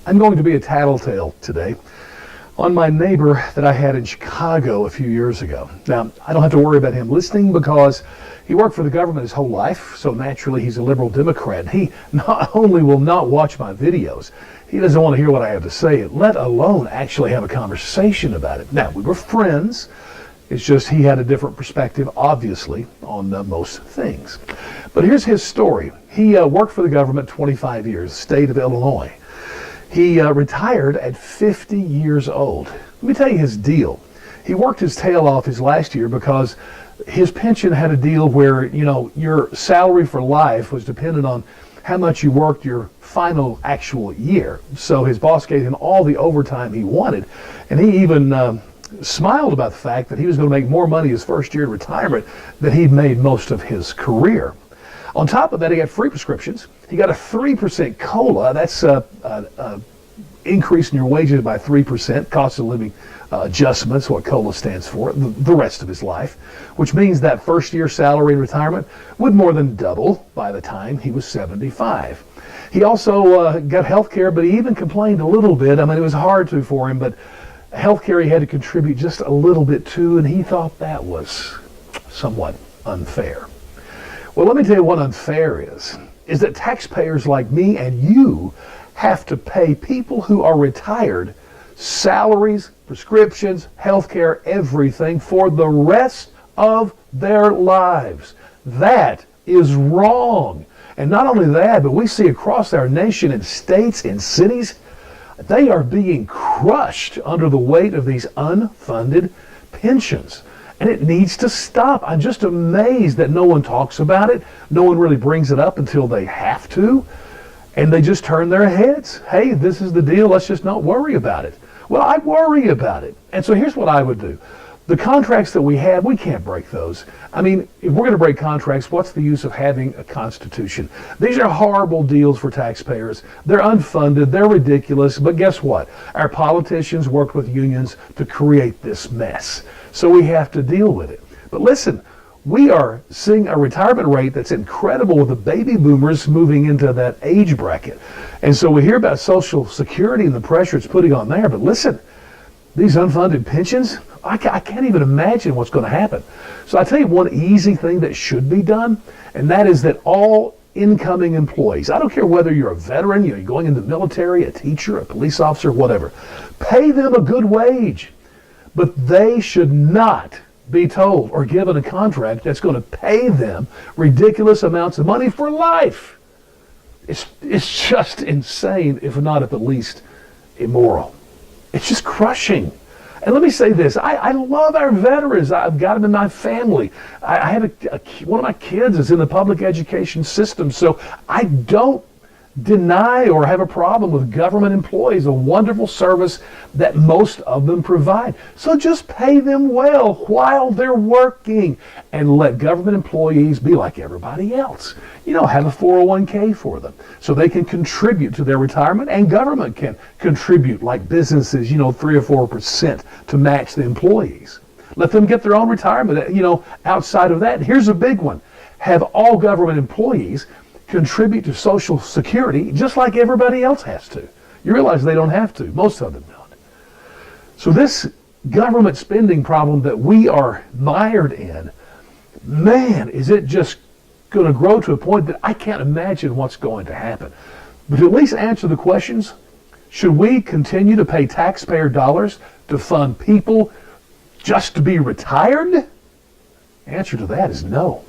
I'm going to be a tattletale today on my neighbor that I had in Chicago a few years ago. Now, I don't have to worry about him listening because he worked for the government his whole life, so naturally he's a liberal Democrat. He not only will not watch my videos, he doesn't want to hear what I have to say, let alone actually have a conversation about it. Now, we were friends. It's just he had a different perspective, obviously, on most things. But here's his story. He worked for the government 25 years, state of Illinois. He retired at 50 years old. Let me tell you his deal. He worked his tail off his last year because his pension had a deal where, your salary for life was dependent on how much you worked your final actual year. So his boss gave him all the overtime he wanted, and he even smiled about the fact that he was going to make more money his first year in retirement than he'd made most of his career. On top of that, he got free prescriptions. He got a 3% COLA. That's increasing your wages by 3%, cost of living adjustments, what COLA stands for, the rest of his life, which means that first year salary in retirement would more than double by the time he was 75. He also got health care, but he even complained a little bit. I mean, it was hard to for him, but health care he had to contribute just a little bit to, and he thought that was somewhat unfair. Well, let me tell you what unfair is that taxpayers like me and you have to pay people who are retired salaries, prescriptions, health care, everything for the rest of their lives. That is wrong. And not only that, but we see across our nation in states, in cities, they are being crushed under the weight of these unfunded pensions. And it needs to stop. I'm just amazed that no one talks about it. No one really brings it up until they have to. And they just turn their heads. Hey, this is the deal. Let's just not worry about it. Well, I worry about it. And so here's what I would do. The contracts that we have, we can't break those. I mean, if we're going to break contracts, what's the use of having a constitution? These are horrible deals for taxpayers. They're unfunded. They're ridiculous. But guess what? Our politicians worked with unions to create this mess. So we have to deal with it. But listen, we are seeing a retirement rate that's incredible with the baby boomers moving into that age bracket. And so we hear about Social Security and the pressure it's putting on there. But listen, these unfunded pensions, I can't even imagine what's going to happen. So I tell you one easy thing that should be done, and that is that all incoming employees, I don't care whether you're a veteran, you're going in the military, a teacher, a police officer, whatever, pay them a good wage. But they should not be told or given a contract that's going to pay them ridiculous amounts of money for life. It's just insane, if not at the least immoral. It's just crushing. And let me say this, I love our veterans. I've got them in my family. I have one of my kids is in the public education system, so I don't deny or have a problem with government employees, a wonderful service that most of them provide. So just pay them well while they're working and let government employees be like everybody else. Have a 401k for them so they can contribute to their retirement, and government can contribute like businesses, 3 or 4% to match the employees. Let them get their own retirement, outside of that. Here's a big one. Have all government employees contribute to Social Security just like everybody else has to. You realize they don't have to. Most of them don't. So this government spending problem that we are mired in, man, is it just going to grow to a point that I can't imagine what's going to happen. But to at least answer the questions, should we continue to pay taxpayer dollars to fund people just to be retired? Answer to that is no.